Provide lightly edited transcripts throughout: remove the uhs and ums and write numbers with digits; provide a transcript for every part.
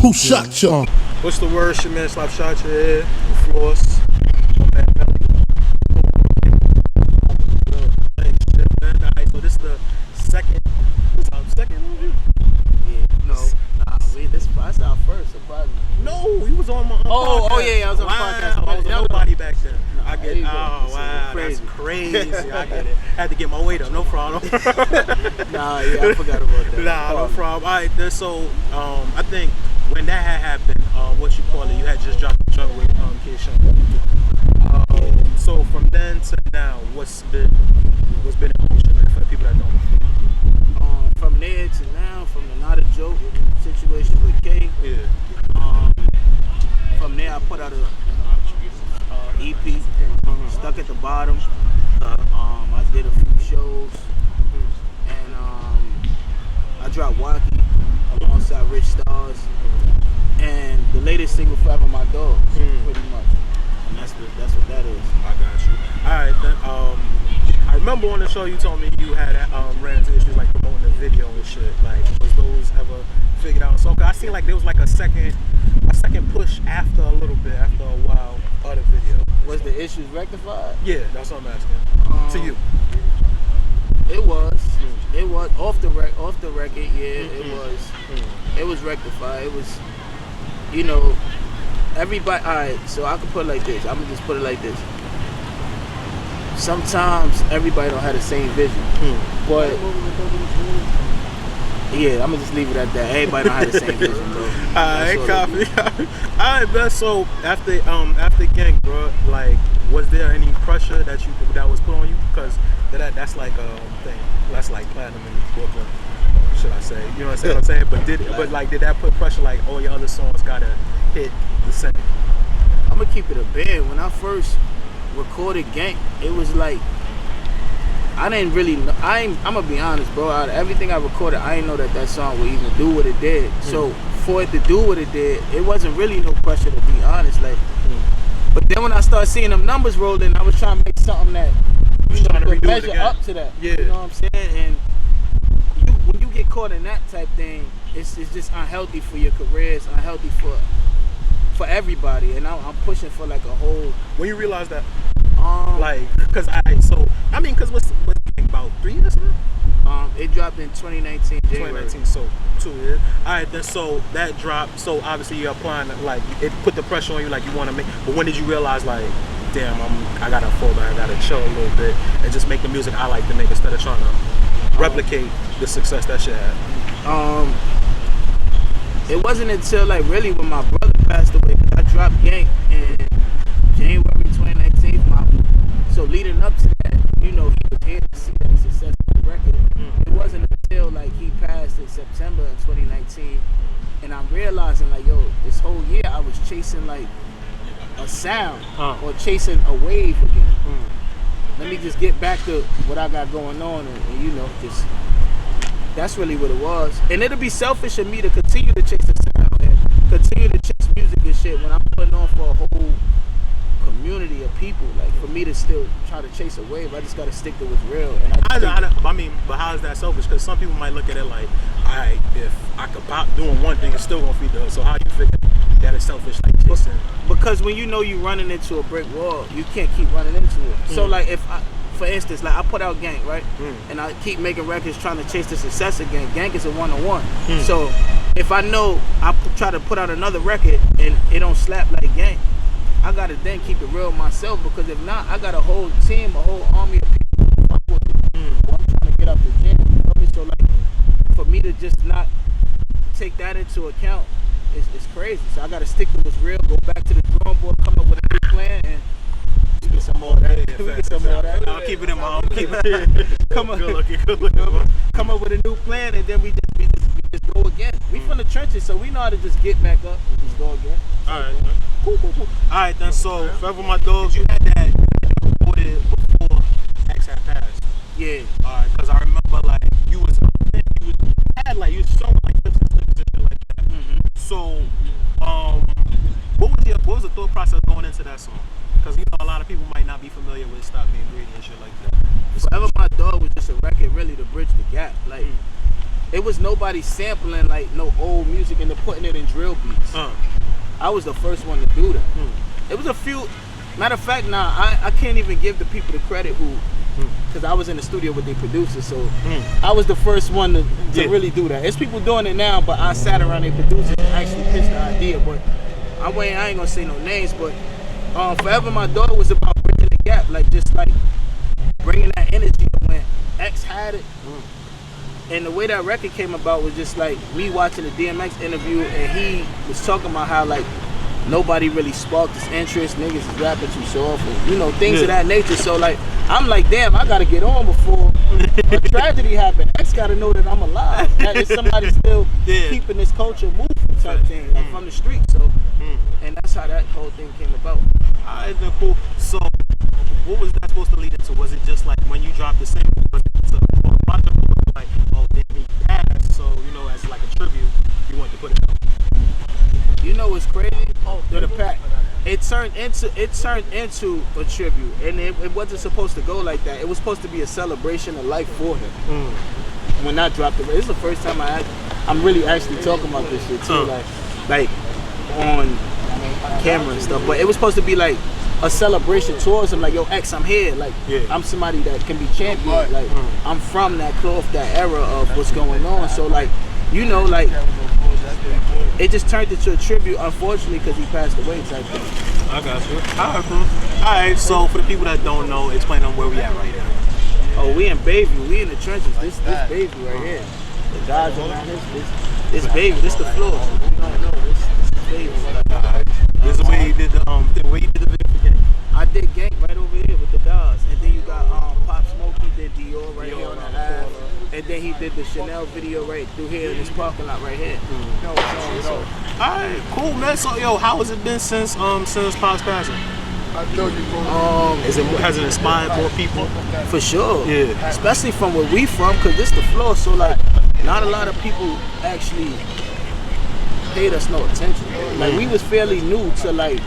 Who shot you? What's the word? Your man SlopsShotYa here with Floss. My man Velli. Hey, shit, man. Alright, so this is the second interview. Yeah, this is our first, surprisingly. No, he was on my podcast. I was on the podcast. I was nobody back then. Nah, I get it. Oh, wow, crazy. That's crazy. I get it. Had to get my weight up, no problem. I forgot about that. Nah, no problem. All right, then, so I think when that had happened, what you call it, you had just dropped the joint with K-Shun. So from then to now, what's been evolution, man, for the people that don't know? From there to now, from the Not a Joke situation with K. Yeah. From there, I put out a EP, Stuck at the Bottom. I did a few shows, and I dropped Wacky alongside Rich Stars, and the latest single, Forever My Dog, pretty much. And that's what that is. I got you. All right, then. I remember on the show you told me you had ran into issues like promoting the video and shit. Like, was those ever figured out? So I seen like there was like a second push after a little bit, after a while of the video. Was the issues rectified? Yeah, that's what I'm asking. To you. It was off the record. Yeah, it was rectified. It was, everybody. All right, so I could put it like this. I'm gonna just put it like this. Sometimes everybody don't have the same vision, but yeah, I'm gonna just leave it at that. Everybody don't have the same vision, bro. Alright, copy. Alright, man. So after Gang, bro, like, was there any pressure that was put on you? Because that's like thing. That's like platinum in Brooklyn, should I say? You know what I'm saying? But did that put pressure? Like, all your other songs gotta hit the same? I'm gonna keep it a band. When I first recorded Gang, it was like I didn't really know. I'm gonna be honest, bro. Out of everything I recorded, I didn't know that song would even do what it did. So for it to do what it did, it wasn't really no pressure, to be honest. Like, but then when I started seeing them numbers rolling, I was trying to make something that could measure up to that. Yeah. You know what I'm saying? And when you get caught in that type thing, it's just unhealthy for your career. It's unhealthy for everybody. And I'm pushing for like a whole. When you realize that, because what's about 3 years now? It dropped in 2019, January. 2019, so 2 years. All right, then. So that dropped. So obviously you're applying, like, it put the pressure on you, like you want to make. But when did you realize, like, damn, I gotta fall back, I gotta chill a little bit, and just make the music I like to make instead of trying to replicate the success that shit had? It wasn't until like really when my brother passed away. I dropped Gang in January 2019. So leading up to that, he was here to see that success of the record. It wasn't until like he passed in September of 2019, and I'm realizing like, yo, this whole year I was chasing like a sound or chasing a wave again. Let me just get back to what I got going on, and just that's really what it was. And it'll be selfish of me to continue to chase the sound and continue to chase music and shit when I'm putting on for a whole community of people. Like, for me to still try to chase a wave, I just gotta stick to what's real. And but how is that selfish? Because some people might look at it like, alright, if I could pop doing one thing, it's still gonna feed the hood. So how you figure that is selfish, like chasing? Because when you're running into a brick wall, you can't keep running into it. So like, for instance, like I put out Gang, right? And I keep making records trying to chase the success of Gang. Gang is a one-on-one. So if I know I try to put out another record and it don't slap like Gang, I gotta then keep it real myself, because if not, I got a whole team, a whole army of people who fuck with me. I'm trying to get up the gym. You know me? So like, for me to just not take that into account, it's crazy. So I gotta stick to what's real, go back to the drawing board, come up with a new plan, and get some more of that. Get some more of that. I'll keep it in my own. Come up with a new plan, and then we just go again. We from the trenches, so we know how to just get back up and just go again. All right, cool. Alright, then, so Forever My Dogs, you had that recorded before X had passed. Yeah. Alright, because I remember like you was showing like clips and shit like that. So, what was the thought process going into that song? Because a lot of people might not be familiar with Stop Being Greedy and shit like that. Forever My Dog was just a record really to bridge the gap. Like it was nobody sampling like no old music and then putting it in drill beats. I was the first one to do that. It was a few. Matter of fact, I can't even give the people the credit who, because I was in the studio with their producers, so I was the first one to really do that. It's people doing it now, but I sat around their producers and actually pitched the idea. But I ain't gonna say no names, but Forever My Daughter was about bridging the gap, like just like bringing that energy when X had it. And the way that record came about was just like me watching the DMX interview, and he was talking about how like nobody really sparked his interest, niggas is rapping too soft, and you know, things of that nature. So like I'm like, damn, I gotta get on before a tragedy happened. X gotta know that I'm alive. That is somebody still keeping this culture moving type thing, like from the street. So and that's how that whole thing came about. Alright, then cool. So what was that supposed to lead into? Was it just like when you dropped the single, was it a project like, oh damn, he passed, so you know, as like a tribute, you wanted to put it out? You know what's crazy? The pack. It turned into a tribute, and it wasn't supposed to go like that. It was supposed to be a celebration of life for him. When I dropped it, this is the first time I'm really actually talking about this shit too, like on camera and stuff. But it was supposed to be like a celebration towards him, like, yo, X, I'm here, like I'm somebody that can be championed, like I'm from that cloth, that era of what's going on. So like, you know, like it just turned into a tribute, unfortunately, because he passed away type thing. I got you. Alright, so for the people that don't know, explain on where we at right now. Oh, we in Bayview, we in the trenches. This Bayview right here. The guys around this Bayview, this the Floss. If you don't know, this is Bayview. This is where you did the where you did the video for Gang. I did Gang right over here with the guys, and then you got Pop Smoke, he did Dior right here on the Ave, and then he did the Chanel video right through here in this parking lot right here. Alright, cool, man. So yo, how has it been since Pop's passing? Has it inspired more people? For sure. Yeah. Especially from where we from, cause this the Floss, so like not a lot of people actually paid us no attention. Like we was fairly new to like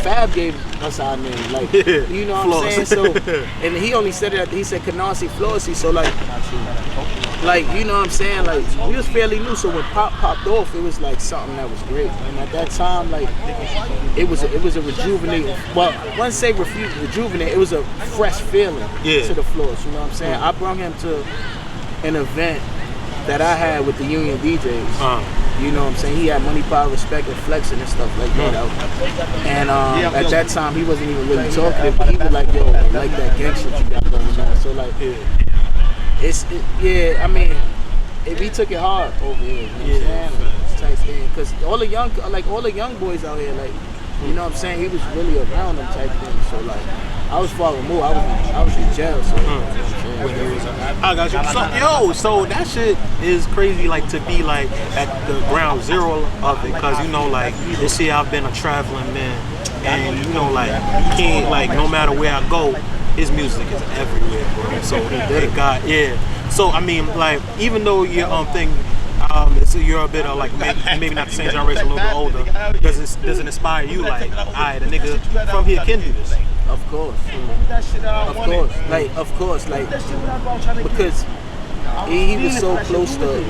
Fab gave us our name, like you know what I'm saying. So, and he only said it. He said Canarsie Flossy. So like you know what I'm saying. Like we was fairly new. So when Pop popped off, it was like something that was great. And at that time, like it was a rejuvenating. Well, I wouldn't say rejuvenate. It was a fresh feeling to the Floss. You know what I'm saying. I brought him to an event that I had with the Union DJs. You know what I'm saying? He had Money, Power, Respect, and Flexing and stuff like that. And at that time, he wasn't even really talking, but he was like, yo, I like that gang shit you got going on. So like, I mean, we took it hard over here. You know what I'm saying? Type thing. Because all the young boys out here, like, you know what I'm saying? He was really around them type thing. So like, I was far removed. I was in jail. So I got you. So that shit is crazy. Like to be like at the ground zero of it, cause you know like this year I've been a traveling man, and you know like you can't like no matter where I go, his music is everywhere, bro. So it got So I mean like even though your thing. So you're a bit of like maybe not the same generation, a little bit older. Does it inspire you like, alright, the nigga from here can do this? Of course, of course, because he was so close to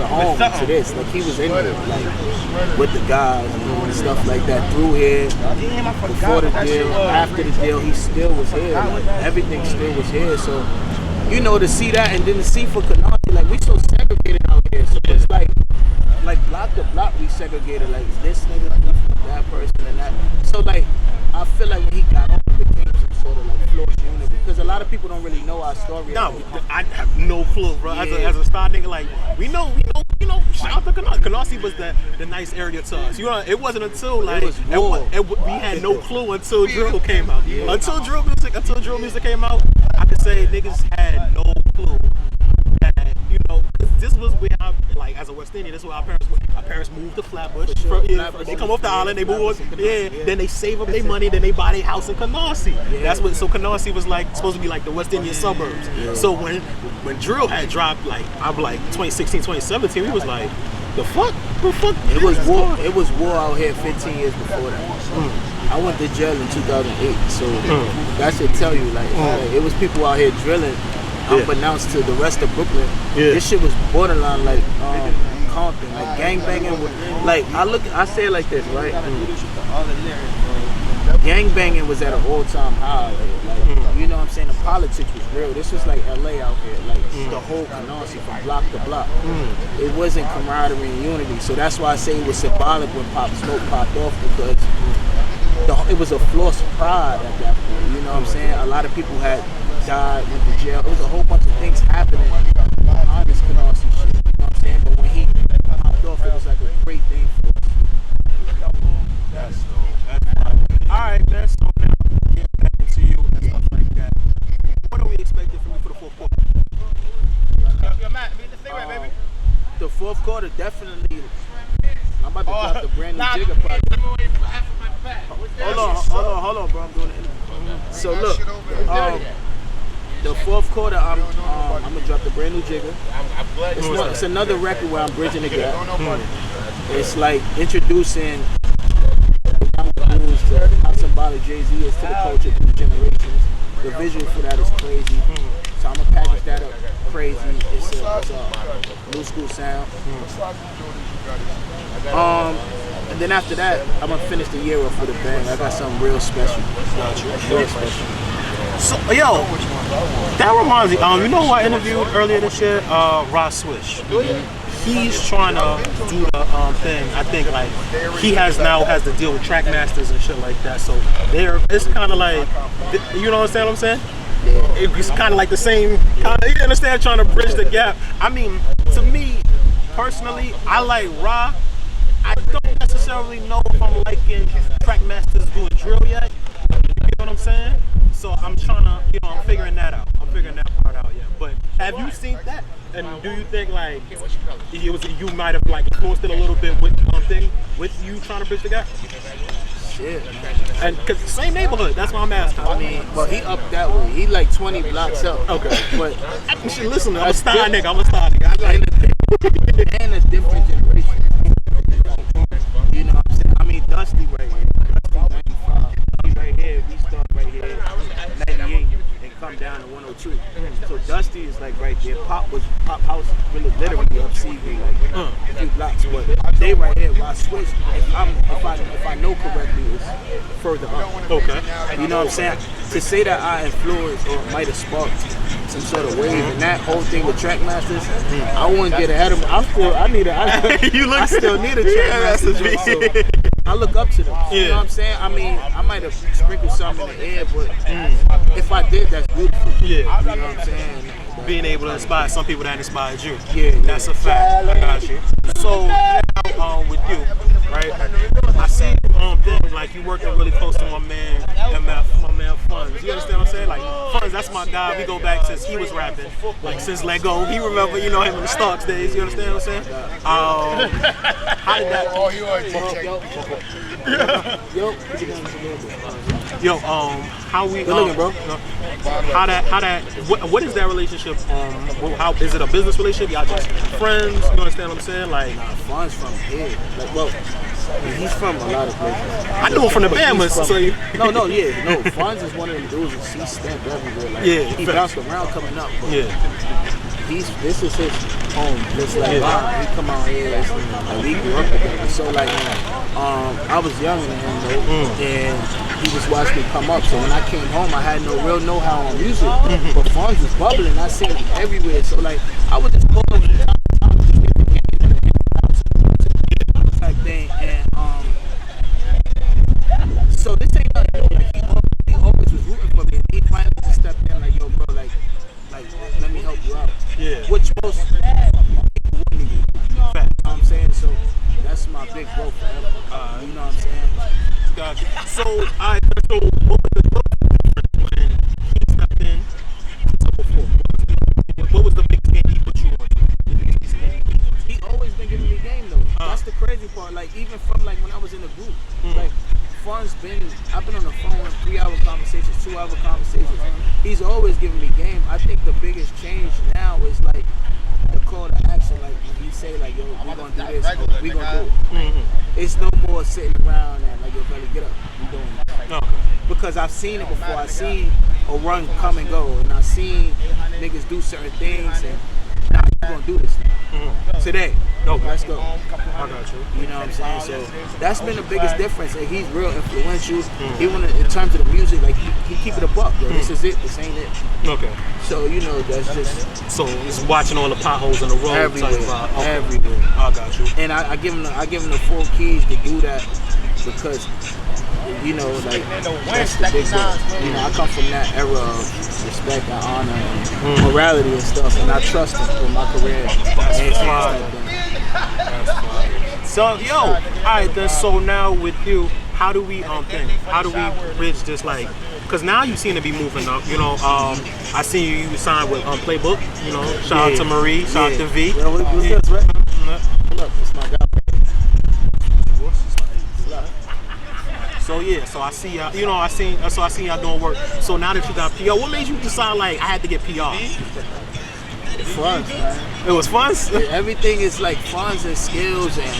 home to this. Like he was in there, like with the guys and stuff like that through here. Before the deal, after the deal, he still was here. Like, everything still was here. So you know, to see that and then to see for Canarsie, like we so segregated out here. So it's like block to block we segregated. Like this nigga, that person, and that. So like I feel like when he got on, it became some sort of like Floss unity. Because a lot of people don't really know our story. No, I have no clue, bro. As a star nigga, like we know. Shout out to Canarsie. Canarsie was the nice area to us. You know, it wasn't until like we had no clue until drill came out. Until drill music came out, I could say niggas had no clue that, you know, cause this was where I, like as a West Indian, this is where our parents moved to Flatbush. They come off the island, they move then they save up their money, then they buy their house in Canarsie. That's what. So Canarsie was like supposed to be like the West Indian suburbs. So when drill had dropped, like I'm like 2016, 2017, we was like, the fuck? It was war out here 15 years before that. I went to jail in 2008, so that should tell you, like, it was people out here drilling unbeknownst to the rest of Brooklyn. This shit was borderline like Compton, like gangbanging. Like I say it like this, right? Gangbanging was at an all-time high. Like, you know what I'm saying? The politics was real. This was like LA out here, like the whole Canarsie from block to block. It wasn't camaraderie and unity. So that's why I say it was symbolic when Pop Smoke popped off, because it was a Floss pride at that point. You know what I'm saying? A lot of people had died, went to jail. It was a whole bunch of things happening behind this Canarsie shit. You know what I'm saying? But when he popped off, it was like a great thing for us. That's dope. That's fine. All right, man. So now getting back into you and stuff like that. What are we expecting from you for the fourth quarter? The fourth quarter, definitely. I'm about to drop the brand new Jigga project. Hold on, bro. I'm doing it. So look, the fourth quarter, I'm gonna drop the brand new Jigga. It's another record where I'm bridging the gap. It's like introducing to how symbolic Jay-Z is to the culture through generations. The visual for that is crazy. So I'm gonna package that up crazy. It's a new school sound. And then after that, I'm gonna finish the year off with a bang. I got something real special. Real special. So, yo, that reminds me. You know who I interviewed earlier this year? Ross Swish. He's trying to do the thing. I think like he has to deal with track masters and shit like that. So it's kind of like, you know what I'm saying? It's kind of like the same kind of, you understand, trying to bridge the gap. I mean, to me personally, I like Ra. I don't necessarily know if I'm liking track masters doing drill yet. You know what I'm saying? So I'm trying to, I'm figuring that out. I'm figuring that part out, yeah. But have you seen that? And do you think like you might have like influenced it a little bit with with you trying to bridge the gap? Shit. And because same neighborhood, that's why I'm asking. I mean, but he up that way. He like 20 blocks up. Okay. But listen, I'm a star nigga. I like and a different generation. You know what I'm saying? I mean, Dusty right here. Dusty 95. He right here. We start right here. 98 and come down to 102. So Dusty is like right there. Pop House really literally up CV like a few blocks, but they right here. While I switch, if I know correctly, it's further up. Okay. You know what I'm saying? To say that I influenced or might have sparked some sort of wave, and that whole thing with track masters, I wouldn't get ahead of them. I still need a track master. So I look up to them. You know what I'm saying? I mean, I might have sprinkled something in the air, but if I did, that's beautiful. Yeah. You know what I'm saying? Being able to inspire some people that inspired you. Yeah. That's a fact. I got you. So now with you, right? I see things like you working really close to my man MF, my man Funds. You understand what I'm saying? Like Funds, that's my guy. We go back since he was rapping, like since Let Go. He remember, him in the Starks days. You understand what I'm saying? How did that? Yo, how we? Good looking, bro. What is that relationship? How is it a business relationship? Y'all just friends? You understand what I'm saying? Like, Funds from here. Like, well, he's from a lot of places. I knew him from the Bahamas. No. Funds is one of them dudes that he stamped everywhere. Like, he bounced around coming up. This is his home. Just like he come out here and we grew up together. So like, I was younger than him though, and he was watching me come up. So when I came home, I had no real know-how on music, but Funds was bubbling. I seen him everywhere. So like, I would just pull him from time to time and just get the game type thing. And so this ain't nothing new. Like he always was rooting for me. And he finally just stepped in like, yo, bro, like let me help you out. Yeah. Which most people wouldn't even do. You know what I'm saying? So that's my big bro forever. You know what I'm saying? Gotcha. So what was the difference when he stepped in before? What was the biggest game he put you on? He always been giving me game though. That's the crazy part. Like even from like when I was in the group, like I've been on the phone with 3-hour conversations, 2-hour conversations. He's always giving me game. I think the biggest change now is like the call to action. Like when he say like, yo, we gonna do this, we gonna do it. It's no more sitting around and like, yo, Velli, get up, we doing it. Okay. Because I've seen it before. I seen a run come and go, and I seen niggas do certain things, and now you gonna do this today. No, Let's go. I got you. You know what I'm saying? So that's been the biggest difference, and he's real influential. Even in terms of the music, like he keep it a buck, yo. This is it. This ain't it. Okay. So you know that's just So it's watching all the potholes in the road. everywhere. Okay. Everywhere. I got you. And I give him the full keys to do that because you know like that's the big deal. You know I come from that era of respect and honor and morality and stuff, and I trust him with my career. That's fine. That's fine. So yo, all right then. So now with you, how do we how do we bridge this like? Because now you seem to be moving up. You know, I see you signed with Playbook. You know, shout out to Marie, shout out to V. Yo, what's this, right? Pull up, it's my guy. So yeah, so I see y'all. You know, I seen y'all doing work. So now that you got PR, what made you decide like I had to get PR? Funds, man. It was fun. Everything is like funds and skills, and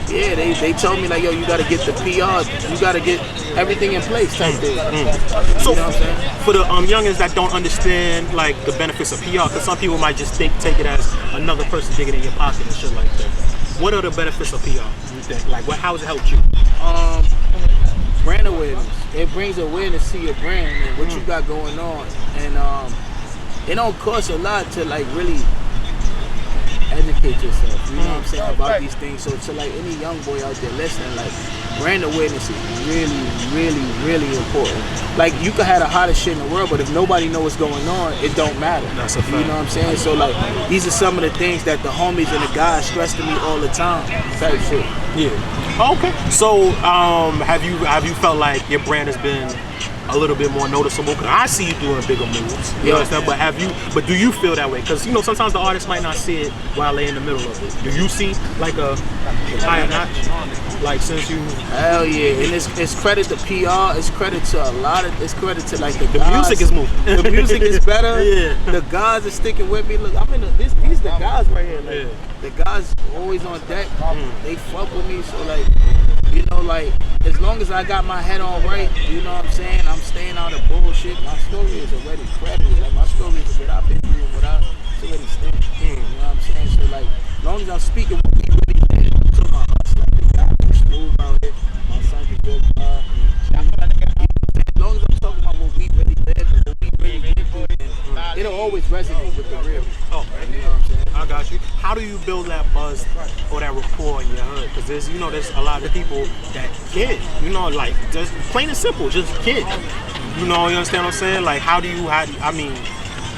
yeah, they told me like, yo, you gotta get the PR, you gotta get everything in place type thing. So you know what I'm saying? for the youngins that don't understand like the benefits of PR, because some people might just take it as another person digging in your pocket and shit like that. What are the benefits of PR? You think like how has it helped you? Brand awareness. It brings awareness to your brand and what you got going on, and it don't cost a lot to like really educate yourself. You know what I'm saying about these things. So to like any young boy out there listening, like brand awareness is really, really, really important. Like you could have the hottest shit in the world, but if nobody knows what's going on, it don't matter. That's a fact. You know what I'm saying? So like these are some of the things that the homies and the guys stress to me all the time. Type shit. Yeah. Okay. So have you felt like your brand has been a little bit more noticeable? Because I see you doing bigger moves. You understand? But do you feel that way? Because you know sometimes the artist might not see it while they're in the middle of it. Do you see like a higher notch? Like since you hell yeah, and it's credit to PR, it's credit to a lot of, it's credit to like the guys. Music is moving. The music is better. Yeah. The guys are sticking with me. Look, I'm in these the guys right here. Like, the guys always on deck. They fuck with me. So like, you know, like as long as I got my head on right, you know what I'm saying. I'm staying out of bullshit. My story is already credited. Like my story is what I've been through and what it's already stamped. You know what I'm saying. So like, as long as I'm speaking what we really did, I'm talking about us, like the guy who's smooth out here. My son can go. As long as I'm talking about what we really lived and what we really went through, then it'll always resonate with the real. Oh, you know what I'm saying? I got you. How do you build that buzz or that rapport in your hood? Because there's a lot of people that kid. You know, like just plain and simple, just kid. You know, you understand what I'm saying? Like, how do you? I mean,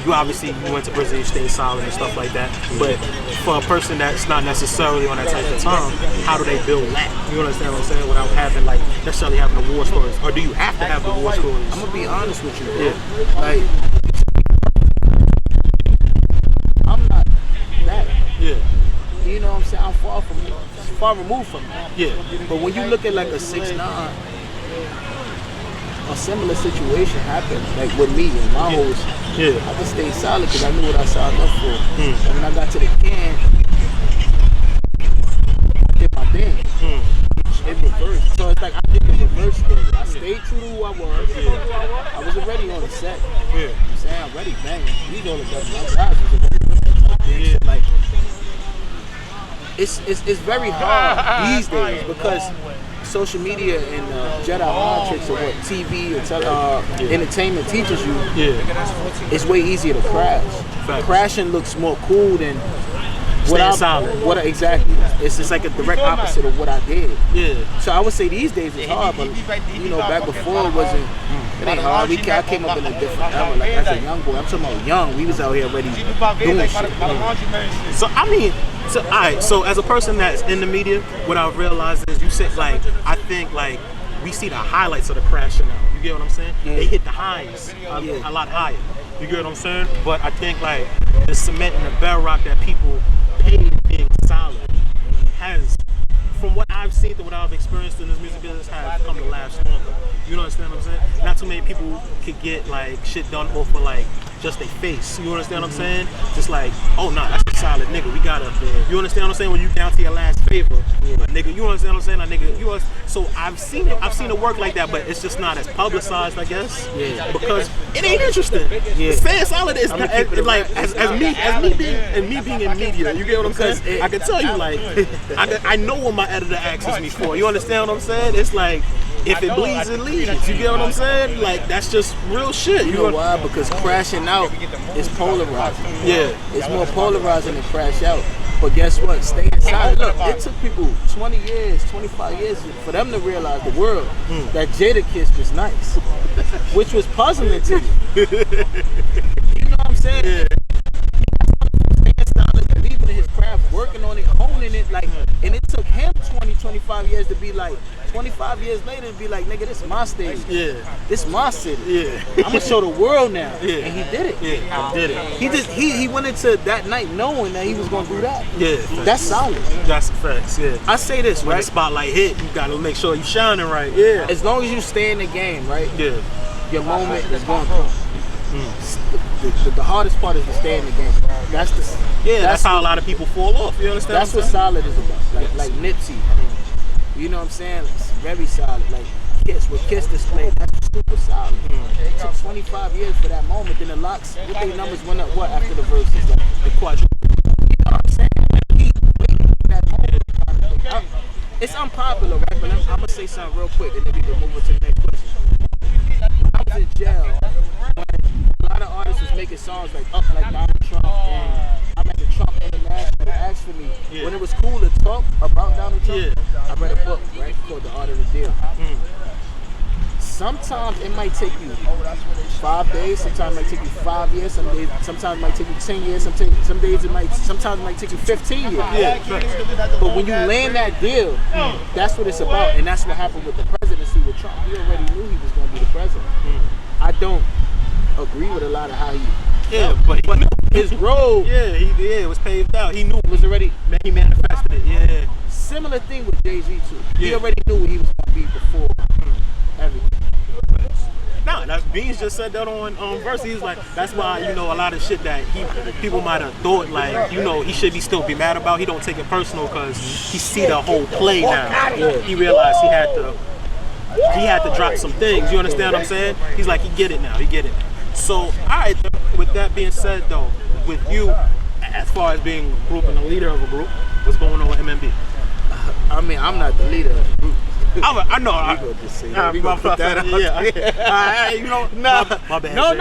you obviously you went to prison, you stayed solid and stuff like that. But for a person that's not necessarily on that type of time, how do they build that? You understand what I'm saying? Without having like necessarily having the war stories, or do you have to have the war stories? I'm gonna be honest with you, bro. Yeah. Like, I'm not that. Yeah. You know what I'm saying? I'm far removed from that. Yeah. But when you look at like a 6ix9ine, a similar situation happened, like with me and my hoes. Yeah. I just stayed solid because I knew what I signed up for. And when I got to the can, I did my thing. It reversed. So it's like I did the reverse story. I stayed true to who I was. I was already on the set. Yeah. You know what I'm saying? I'm ready banging. These all the guys, my guys was already. Yeah. Like, it's very hard these days because social media and Jedi mind tricks of what TV and entertainment teaches you. It's way easier to crash. Facts. Crashing looks more cool than solid. Exactly. It's just like a direct opposite of what I did. Yeah. So I would say these days it's hard, but you know, back before it wasn't. It ain't hard. I came up in a different era. Like as a young boy, I'm talking about young. We was out here already doing shit. So I mean, alright. So as a person that's in the media, what I've realized is you said like I think like we see the highlights of the crashing now. You get what I'm saying? Yeah. They hit the highs a lot higher. You get what I'm saying? But I think like the cement and the bedrock that people pay being solid has, from what I've seen to what I've experienced in this music business, has come to last longer. You understand what I'm saying? Not too many people could get like shit done off of like just their face. You understand what I'm saying? Just like, oh no, that's solid nigga. We gotta, you understand what I'm saying? When you down to your last favor, nigga, you understand what I'm saying? Like, nigga, so I've seen it work like that, but it's just not as publicized, I guess. Yeah. Because it ain't interesting. Yeah. Staying solid is not, like as me being in media. You get what I'm saying? I can tell you, like, I know what my editor asks me for. You understand what I'm saying? It's like, if it bleeds, it leads. You get what I'm saying? Like, that's just real shit. You know why? Because crashing out is polarizing. Yeah. It's more polarizing than crash out. But guess what? Staying solid. Look, it took people 20 years, 25 years for them to realize the world that Jadakiss was nice, which was puzzling to you. You know what I'm saying? Yeah. Staying solid, believing in his craft, working on it, honing it, like, and it took him 20, 25 years to be like, 25 years later to be like, nigga, this is my stage. Yeah. This is my city. Yeah. I'm gonna show the world now. Yeah. And he did it. Yeah, he did it. He went into that night knowing that he was gonna do that. Yeah. That's solid. That's facts, yeah. I say this, When right? the spotlight hit, you gotta make sure you shining right. Yeah. As long as you stay in the game, right? Yeah. Your moment is going to come. The hardest part is to stay in the game. That's how a lot of people fall off. You understand? That's what solid is about. Like Nipsey. You know what I'm saying? It's very solid. Like Kiss displayed, that's super solid. It took 25 years for that moment. Then the locks, what their numbers went up after the verses? Like the quadruple. You know what I'm saying? Like, he waited for that moment kind of thing. It's unpopular, right? But I'm gonna say something real quick and then we can move on to the next question. I was in jail when a lot of artists was making songs like Up Like Donald Trump and I'm at the Trump International. They asked for me when it was cool to talk about Donald Trump. I read a book, right, called The Art of the Deal. Sometimes it might take you 5 days, sometimes it might take you 5 years, sometimes it might take you 10 years, sometimes it might take you 15 years. But when you land that deal, that's what it's about, and that's what happened with the presidency with Trump. He already knew he was going to be the president. I don't agree with a lot of how he but his road. It was paved out. He knew it was already. He manifested it. Yeah. Similar thing with Jay-Z too. He already knew what he was going to be before everything. Nah, Beans just said that on Verse. He was like, that's why, you know, a lot of shit that people might have thought, like, you know, he should still be mad about. He don't take it personal because he see the whole play now. He realized he had to drop some things. You understand what I'm saying? He's like, he get it now. So, all right, with that being said, though, with you, as far as being a group and the leader of a group, what's going on with MMB? I mean, I'm not the leader of the group. I know. We gonna put that out. Yeah. You know, my bad. No,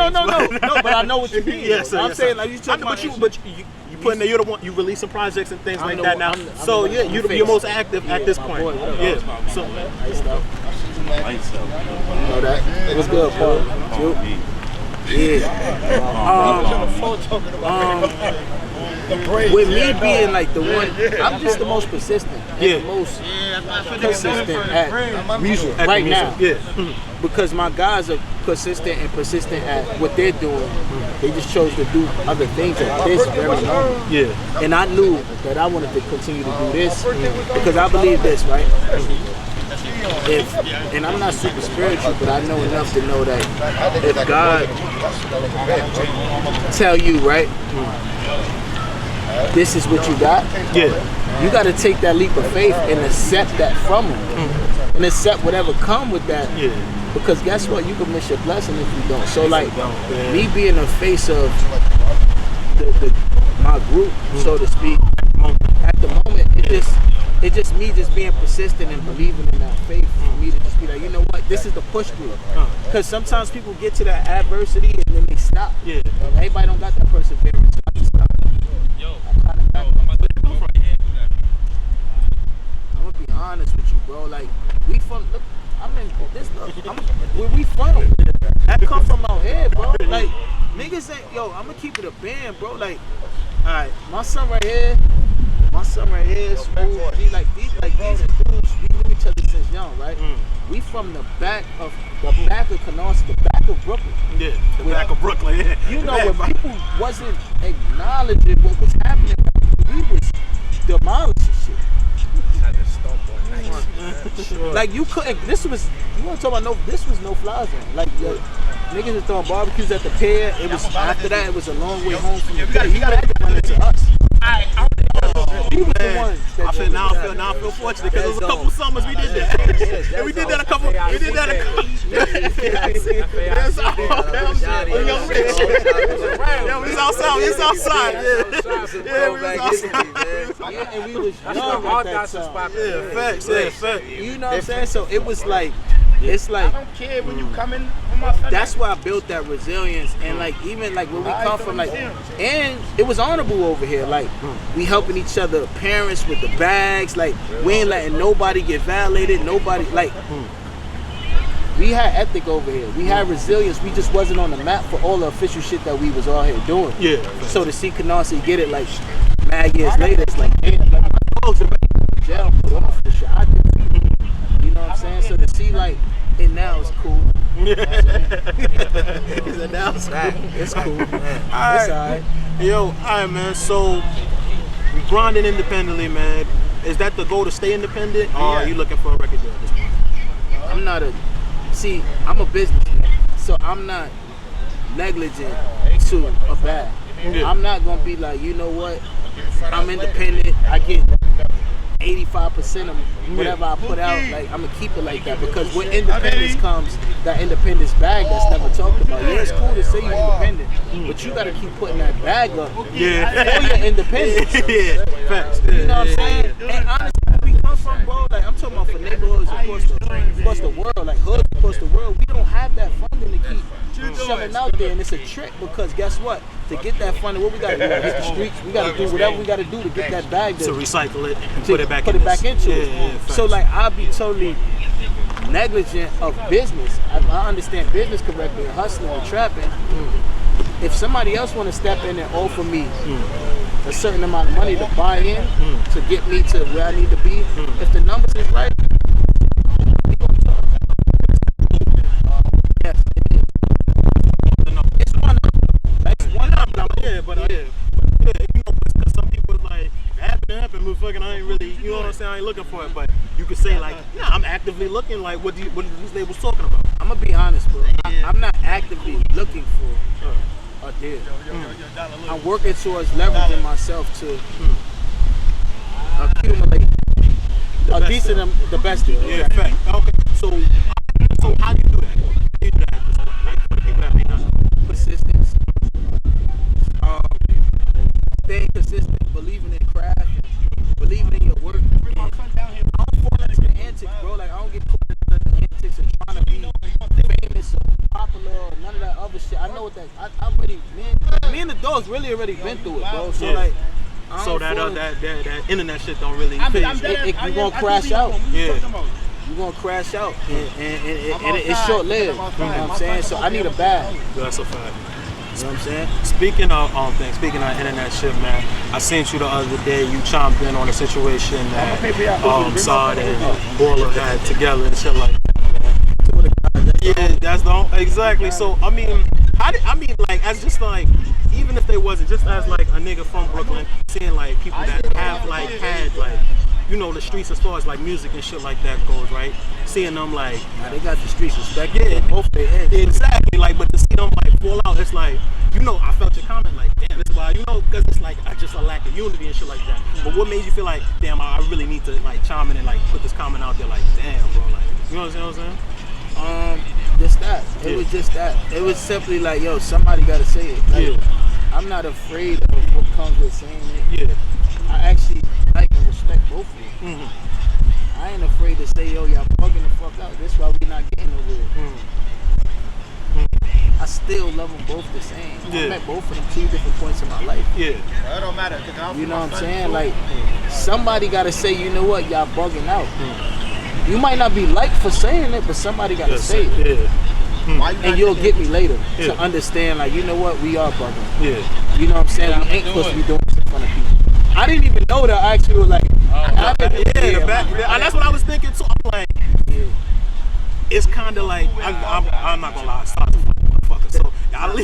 but I know what you mean. Yes, I'm saying, like, you talking about but you put in there, you're the one, you release some projects and things like that now. So yeah, you're most active at this point. Yeah. So know that. What's good, Paul? With me being like the one, I'm just the most persistent. The most consistent at music right now. Because my guys are consistent at what they're doing. They just chose to do other things at this very moment. And I knew that I wanted to continue to do this because I believe this, right? And I'm not super spiritual, but I know enough to know that if God tell you, right, this is what you got, you got to take that leap of faith and accept that from him, and accept whatever come with that, because guess what, you can miss your blessing if you don't. So like me being the face of my group, so to speak, at the moment, it's just me just being persistent and believing in that faith for me to just be like, you know what, this is the push through. Because sometimes people get to that adversity and then they stop. And everybody don't got that perseverance. So I just stop. I'm gonna be honest with you, bro. Like, we from, look, where we from. That come from out here, bro. Like, niggas ain't, I'm gonna keep it a band, bro. Like, alright, my son right here is smooth. These dudes, we knew each other since young, right? We from the back of Canarsie, the back of Brooklyn. Back of Brooklyn, You know, when people wasn't acknowledging what was happening, we was demolishing shit. Like, you couldn't, you want to talk about this was no fly zone. Like, niggas was throwing barbecues at the pier. It was, after that, it was a long way home from the pier. You gotta have to run into us. I feel fortunate because it was a couple summers we did that. And we did that a couple. We did that a couple. That's all. Yeah, we was outside. We was outside. Yeah, we was outside. Yeah, and we was young at that time. Yeah, facts. Yeah, facts. You know what I'm saying? So it was like, it's like, I don't care when you come in with my friend. that's why I built that resilience, and like even like where we come from, like, and it was honorable over here. Like we helping each other, parents with the bags. Like we ain't letting nobody get violated. Nobody like. We had ethic over here. We had resilience. We just wasn't on the map for all the official shit that we was all here doing. Yeah. So to see Canarsie get it like mad years later, it's like, man, like my dogs are in jail put on for the shit I did. You know what I'm saying? So to see like it now is cool. He said now it's cool. It's cool. It's alright. Yo, alright, man. So we grinding independently, man. Is that the goal to stay independent, or are you looking for a record deal at this point? I'm not a. See, I'm a businessman, so I'm not negligent to a bag. Yeah. I'm not gonna be like, you know what? I'm independent. I get 85% of whatever I put out. Like I'm gonna keep it like that because when independence comes, that independence bag that's never talked about. Yeah, it's cool to say you're independent, but you gotta keep putting that bag up. Yeah. For your independence. Yeah. Facts. You know what I'm saying? And honestly, where we come from, bro, like I'm talking about for neighborhoods across the world, like hoods across the world, we don't have that funding to keep shoving out there, and it's a trick because guess what? To get that funding, what we gotta do? We gotta hit the streets. We gotta do whatever we gotta do to get that bag To recycle it and to put it back into it. Yeah, So like I'll be totally negligent of business. I understand business correctly, and hustling and trapping. If somebody else want to step in and offer me a certain amount of money to buy in to get me to where I need to be, if the numbers is right, we gonna talk. Yes, it is. It's one up. It's one up. Yeah, but you know, because some people is like, happen, motherfucking, I ain't really, you know what I'm saying, I ain't looking for it, but you could say like, nah, I'm actively looking, like, what these labels talking about? I'm gonna be honest, bro. I'm not actively looking for a deal. I'm working towards leveraging myself to accumulate a decent, the best deal. Yeah, fact. Okay, so how do you do that? How do you do that? Like, for the people that may not know. Persistence. Staying consistent, believing in craft, believing in your work. I don't fall into the antics, bro. Like I don't get caught into the antics and trying to be famous or popular or none of that other shit. I know what that. I already, me and the dogs really already been through it, bro. So like, I So don't that internet shit don't really I'm phase you. you gonna crash out. Yeah. You're gonna crash out, and it's short lived. You know what I'm saying? So I need a bag. That's a fact. You know what I'm saying? Speaking of internet shit, man, I seen you the other day. You chimed in on a situation that Saad and Balla had together and shit like that, man. Yeah, that's the exactly. So I mean, like as just like, even if they wasn't, just as like a nigga from Brooklyn, seeing like people that have like had like, you know, the streets as far as like music and shit like that goes, right? Seeing them like, Now they got the streets respect. yeah, Both their ends. exactly. Like, but to see them like fall out, it's like, you know, I felt your comment like, damn, this is why, you know, because it's like just a lack of unity and shit like that. But what made you feel like, damn, I really need to like chime in and like put this comment out there, like, damn, bro, like, you know what I'm saying? Just that. It was just that. It was simply like, yo, somebody gotta say it. Like, I'm not afraid of what comes with saying it. Yeah. I actually like and respect both of you. I ain't afraid to say, yo, y'all bugging the fuck out. This why we not getting nowhere. I still love them both the same. I met both of them 2 different points in my life. Yeah. It don't matter. You know what I'm saying? Like, somebody gotta say, you know what, y'all bugging out. You might not be liked for saying it, but somebody gotta say it. Yeah. And you'll get me later to understand, like, you know what, we are bugging. Yeah. You know what I'm saying? We ain't supposed to be doing this in front of people. I didn't even know that I actually was like, that's what I was thinking too. I'm like, it's kind of like, I'm not gonna lie, Saad's a fucking motherfucker. So,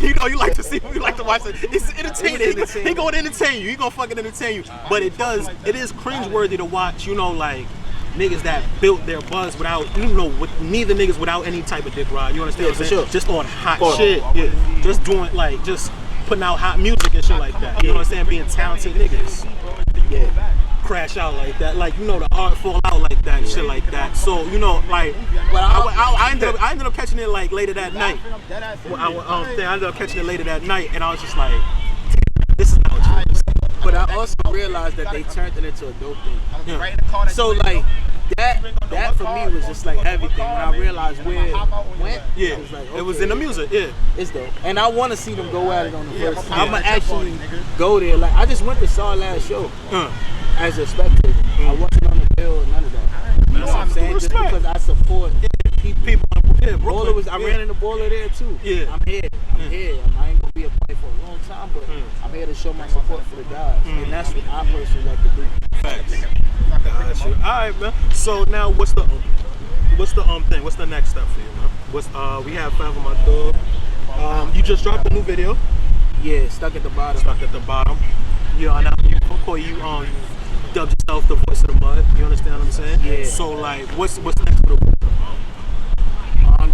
you know, you like to see, you like to watch it. It's entertaining. He gonna entertain you. He gonna fucking entertain you. But it is cringeworthy to watch, you know, like, niggas that built their buzz without, you know, with neither niggas without any type of dick ride. You understand what I'm saying? Sure. Just on hot shit. Yeah. Just doing, like, just putting out hot music and shit like that. You know what I'm saying? Being talented niggas. yeah. crash out like that. Like, you know, the art fall out like that and shit like that. So, you know, like, but I ended up catching it like later that night. I ended up catching it later that night, and I was just like, this is not what you was. But I also realized that they turned it into a dope thing. Yeah. So like that for me was just like everything. When I realized where it went, yeah, it was like, okay, it was in the music, yeah. It's dope. And I want to see them go at it on the first time. I'ma actually go there. Like I just went to Saad last show as a spectator. I wasn't on the bill or none of that. You know what I'm saying? Just because I support people. Yeah, I ran into Balla there too. Yeah. I'm here. I ain't gonna be a player for a long time, but I'm here to show my support for the guys. And that's what I personally like to do. Facts. Got you. Alright, man. So now what's the thing? What's the next step for you, man? We have Forever My Dog. You just dropped a new video. Yeah, Stuck at the Bottom. Yeah, and you dubbed yourself the voice of the mud. You understand what I'm saying? Yeah. So like what's next for the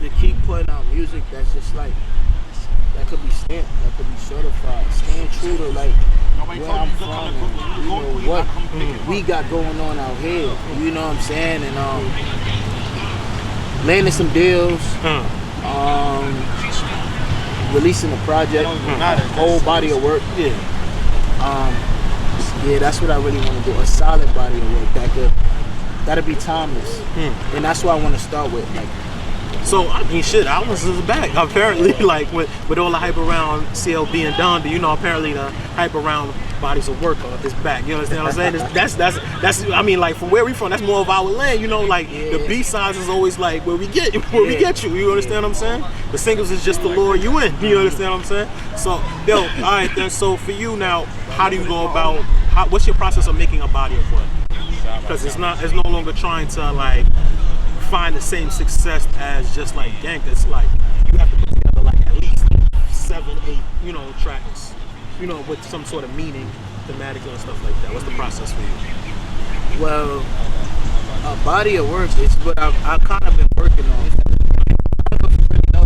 to keep putting out music that's just like that could be stamped, that could be certified, staying true to like where I'm from and you know what we got going on out here. You know what I'm saying? And landing some deals, releasing a project, whole body of work. Yeah. Yeah, that's what I really want to do. A solid body of work that'll be timeless. And that's what I want to start with. Like, so I mean, shit, Albums is back. Apparently, like with all the hype around CLB and Donda, you know, apparently the hype around bodies of work is back. You understand what I'm saying? That's. I mean, like from where we from, that's more of our land. You know, like the B-sides is always like where we get you. You understand what I'm saying? The singles is just to lure you in. You understand what I'm saying? So, yo, all right then. So for you now, how do you go about? What's your process of making a body of work? Because it's no longer trying to like find the same success as just like Gang. It's like you have to put together like at least 7, 8, you know, tracks, you know, with some sort of meaning, thematic and stuff like that. What's the process for you? Well, a body of work is what I've kind of been working on. I don't know if you really know.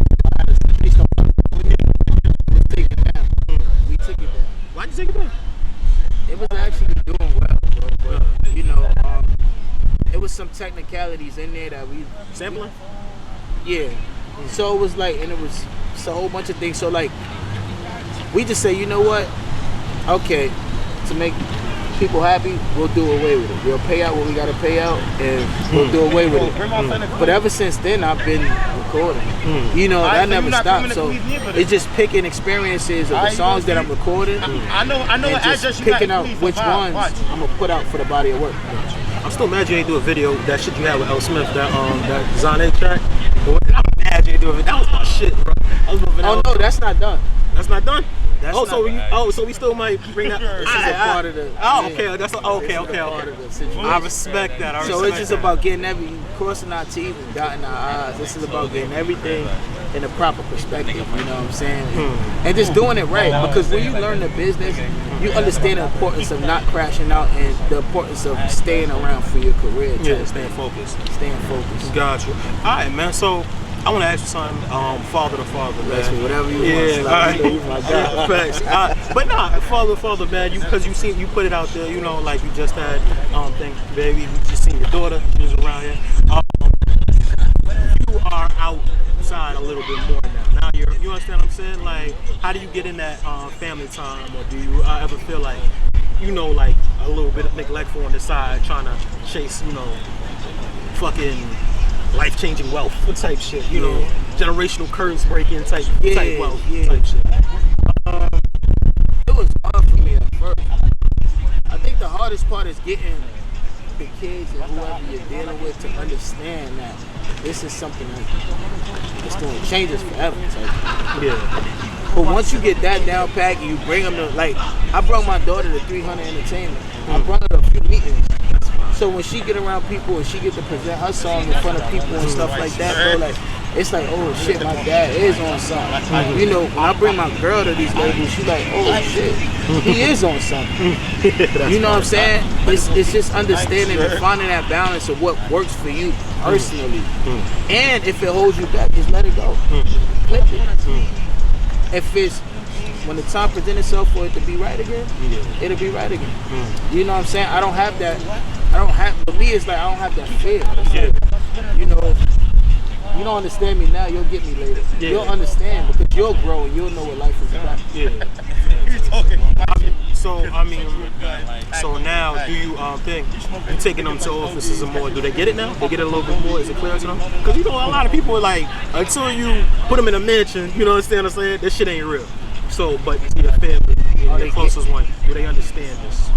We took it down. Why'd you take it down? It was actually doing well, bro. But you know, it was some technicalities in there that we sampling. Yeah. So it was like, and it was a whole bunch of things. So like, we just say, you know what? Okay, to make people happy, we'll do away with it. We'll pay out what we gotta pay out, and we'll do away with it. But ever since then, I've been recording. You know, that never stopped. So it's just picking experiences of the songs that I'm recording. I know. And just picking out which ones I'm gonna put out for the body of work. I'm still mad you ain't do a video, that shit you had with L. Smith, that Zane track. I'm mad you ain't do it. That was my shit, bro. Oh no, that's not done. That's not done? That's so we still might bring that. This is a part of the. Okay. That's okay. I respect that. So it's just about getting crossing our T's and dotting our I's. This is about getting everything in a proper perspective. You know what I'm saying? And just doing it right, because when you learn the business, you understand the importance of not crashing out and the importance of staying around for your career. Staying focused. Got you. All right, man. So I want to ask you something, father to father, man. Whatever you want. My God. Facts. But nah, father, man. Because you put it out there. You know, like you just had baby. You just seen your daughter. She was around here. You are outside a little bit more now. Now you understand what I'm saying? Like, how do you get in that family time, or do you ever feel like, you know, like a little bit of neglectful on the side, trying to chase, you know, fucking life-changing wealth type shit, you know, generational curse breaking type wealth type shit. It was hard for me at first. I think the hardest part is getting the kids and whoever you're dealing with to understand that this is something that's going to change us forever. But once you get that down pat and you bring them to, like, I brought my daughter to 300 Entertainment. I brought her to a few meetings. So when she get around people and she get to present her song in front of people and stuff like that, bro, like, it's like, oh shit, my dad is on something. You know, when I bring my girl to these labels, she's like, oh shit, he is on something. You know what I'm saying? It's just understanding and finding that balance of what works for you personally. And if it holds you back, just let it go. Clip it. If it's when the time presents itself for it to be right again, it'll be right again. You know what I'm saying? I don't have that. For me, it's like I don't have that fear. It's like, you know, you don't understand me now, you'll get me later. Yeah. You'll understand because you'll grow and you'll know what life is about. Yeah. So now, do you think you taking them to offices and more? Do they get it now? They get it a little bit more? Is it clear to them? Because you know, a lot of people are like, until you put them in a mansion, you know what I'm saying? This shit ain't real. So, but to your family, your closest one, do they understand this?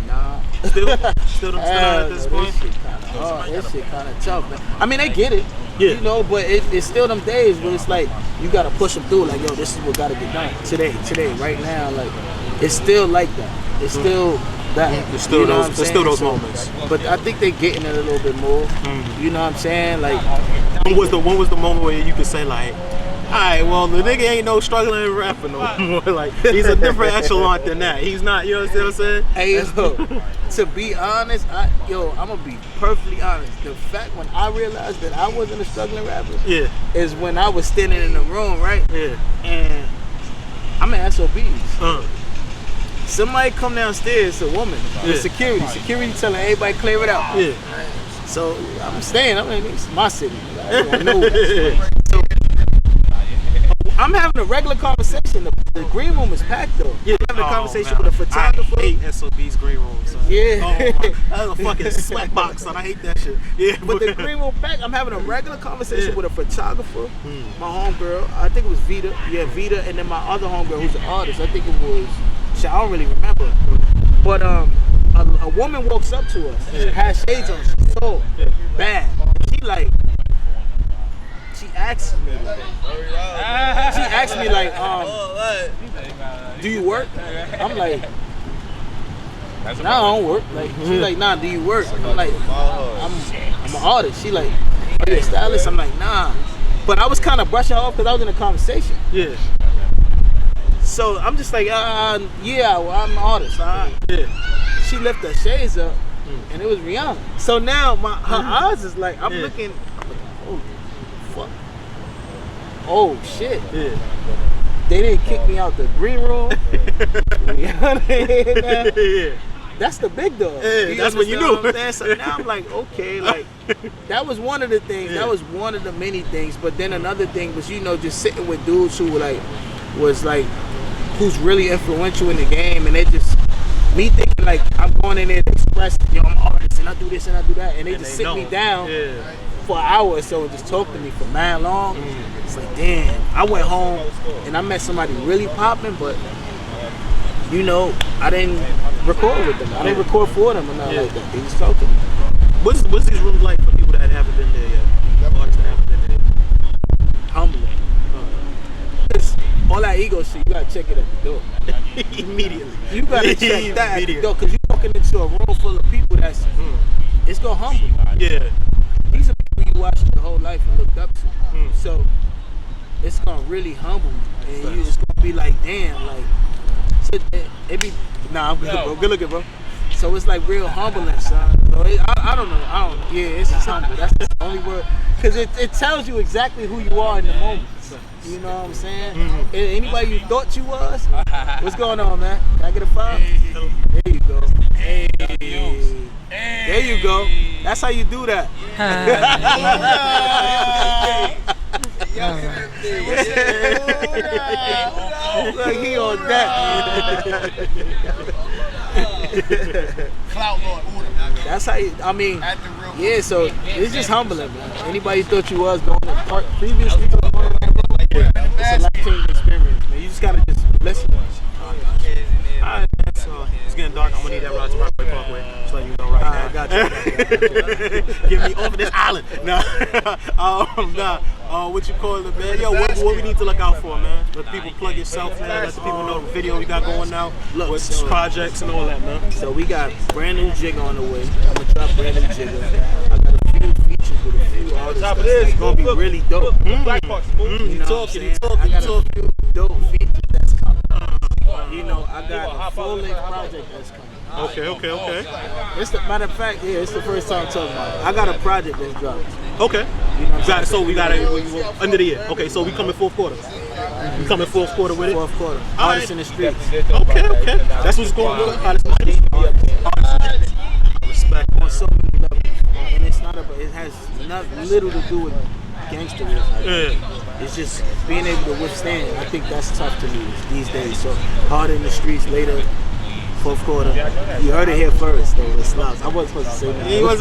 Nah. Still at this point? This shit kind of tough, man. I mean, they get it. Yeah. You know, but it's still them days where it's like, you got to push them through. Like, yo, this is what got to get done. Today, right now. Like, it's still like that. It's still that. There's still, those moments. But I think they're getting it a little bit more. You know what I'm saying? Like, when was the moment where you could say, like, alright, well, the nigga ain't no struggling rapper no more. Like, he's a different echelon than that. He's not, you know what I'm saying? Hey, yo, to be honest, I'm gonna be perfectly honest. The fact when I realized that I wasn't a struggling rapper is when I was standing in the room, right? Yeah. And I'm at SOBs. Somebody come downstairs, a woman, with security telling everybody clear it out. Yeah. So I'm staying, it's my city. I don't know. So I'm having a regular conversation. The green room is packed though. Yeah. I'm having a conversation with a photographer. I hate SOB's green room, son. Yeah. That's a fucking sweat box, son. I hate that shit. Yeah. But the green room packed. I'm having a regular conversation with a photographer. My homegirl, I think it was Vita. Yeah, Vita, and then my other homegirl who's an artist. I think it was. I don't really remember. But a woman walks up to us. She has shades on. She's so bad. She asked me like, do you work? I'm like, nah, I don't work. Like, she's like, nah, do you work? I'm like, I'm an artist. She like, are you a stylist? I'm like, nah. But I was kind of brushing her off because I was in a conversation. Yeah. So I'm just like, yeah, well, I'm an artist. She lifted her shades up, and it was Rihanna. So now her eyes is like, I'm looking, oh, fuck. Oh, shit. Yeah. They didn't kick me out the green room. That's the big dog. Yeah, that's what you knew. So now I'm like, okay, like, that was one of the things. That was one of the many things. But then another thing was, you know, just sitting with dudes who were like, who's really influential in the game, and they just, me thinking like, I'm going in there to express, yo, I'm an artist, and I do this and I do that, and they just sit me down for an hour or so and just talk to me for mad long. It's like, damn, I went home and I met somebody really popping, but you know, I didn't record with them. I didn't record for them or nothing like that. They just talk to me. What's these rooms like for people that haven't been there yet? Artists that haven't been there? Humbling. All that ego shit, you gotta check it at the door. Immediately. You gotta check that at the door, because you're walking into a room full of people that's, it's gonna humble you. Yeah. These are people you watched your whole life and looked up to. So, it's gonna really humble you. And you just gonna be like, damn, like, so it be, nah, I'm good, bro. Good looking, bro. So it's like real humbling, son. So I don't know. It's just humble. That's the only word. Because it tells you exactly who you are in the moment. You know what I'm saying? Anybody you thought you was? What's going on, man? Can I get a 5? There you go. Hey. There you go. That's how you do that. Look, he on that. Clout Lord order. That's how you, I mean, yeah, so it's just humbling, man. Anybody thought you was going to park previously to going to that road? It's a life-changing experience, man. You just gotta just listen. Alright, so it's getting dark. I'm gonna need that ride to Rockaway Parkway. Just letting you know right now. I got you. Get me off of this island. What you call it, man? Yo, what we need to look out for, man? Let the people plug yourself, man. Let the people know the video we got going now. Look, what's projects and all that, man. So we got brand new jigger on the way. I'm gonna drop brand new jigger. I got a few features with a few artists that's gonna be really dope. You talking. I got a few dope features that's coming. You know, I got a full-length project that's coming. Okay. It's the matter of fact, yeah, it's the first time talking about it. I got a project that's dropped. Okay. You know what I'm saying? So we got it under the year. Okay, so we coming fourth quarter. We coming fourth quarter with it. Fourth quarter. All Artists right. in the streets. Okay. That's what's going on. Artists in the streets. Respect On so many levels. And it's not about, it has not little to do with gangsterism. Yeah. It's just being able to withstand. I think that's tough to me these days. So hard in the streets later, fourth quarter. You heard it here first, though. It's Slops. I wasn't supposed to say that. He was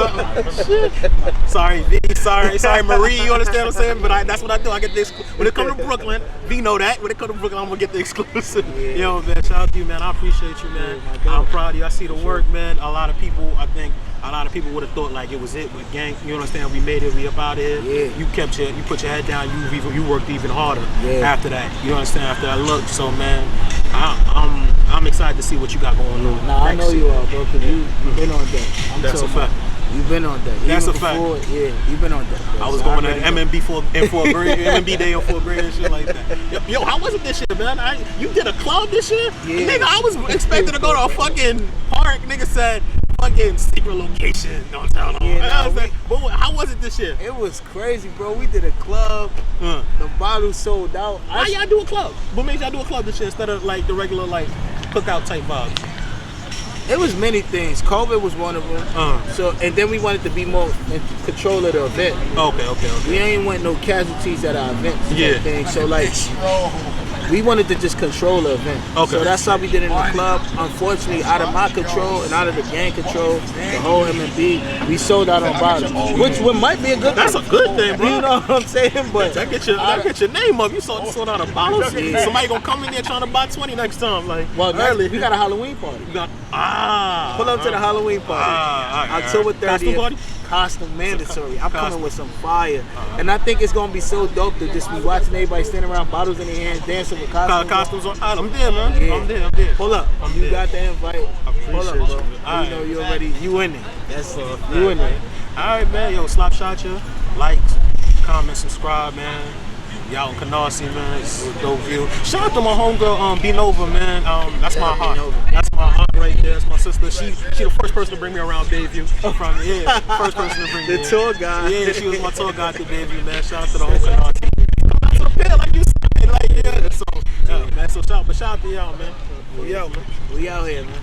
shit. Sorry, V. Sorry, Marie. You understand what I'm saying? But that's what I do. I get this when it comes to Brooklyn. V know that. When it comes to Brooklyn, I'm gonna get the exclusive. Yeah. Yo, man, shout out to you, man. I appreciate you, man. I'm proud of you. I see the work, man. A lot of people would have thought like it was it with gang. You understand? We made it. We up out of here. Yeah. You put your head down. You worked even harder after that. You understand? After that look. So, man, I'm excited to see what you got going on. Nah, I know you are, bro, because you've been on that. That's a fact. You've been on that. That's Even a fact. before, yeah, you've been on that. Bro. I was going to MMB MMB day on 4 grand and shit like that. Yo, how was it this year, man? You did a club this year? Yeah. Nigga, I was expecting to go to a fucking park. Nigga said, fucking secret location. Don't tell them. Yeah, But how was it this year? It was crazy, bro. We did a club. The bottle sold out. Why y'all do a club? What made y'all do a club this year instead of like the regular like cookout type vibes? It was many things. COVID was one of them. So, and then we wanted to be more in control of the event. Okay. We ain't want no casualties at our events. Yeah. Thing. So like, we wanted to just control the event. Okay. So that's how we did it in the club. Unfortunately, out of my control and out of the gang control, the whole MMB, we sold out on bottles, which might be a good. That's a good thing, bro. You know what I'm saying? But that get your name up. You sold out of bottles. Yeah. Somebody gonna come in there trying to buy 20 next time. Like, well, we got a Halloween party. Pull up to the Halloween party. October 30th. Costume party? Costume mandatory. I'm coming with some fire. And I think it's going to be so dope to just be watching everybody standing around, bottles in their hands, dancing with costumes. Costumes on. I'm there, man. Yeah. I'm there. Pull up. You got the invite. Pull up, bro. Right. You know you already, you in there. That's you in there. All right, man. Yo, SlopsShotYa. Like, comment, subscribe, man. Y'all in Canarsie, man. It's a dope view. Shout out to my homegirl, Benova, man. That's my heart. That's my heart right there. That's my sister. She the first person to bring me around Bayview. First person to bring me. The tour guide. Yeah, she was my tour guide to Bayview, man. Shout out to the whole Canarsie. Come out to the pier like you said, like yeah. So, man. So shout out to y'all, man. We out, man. We out here, man.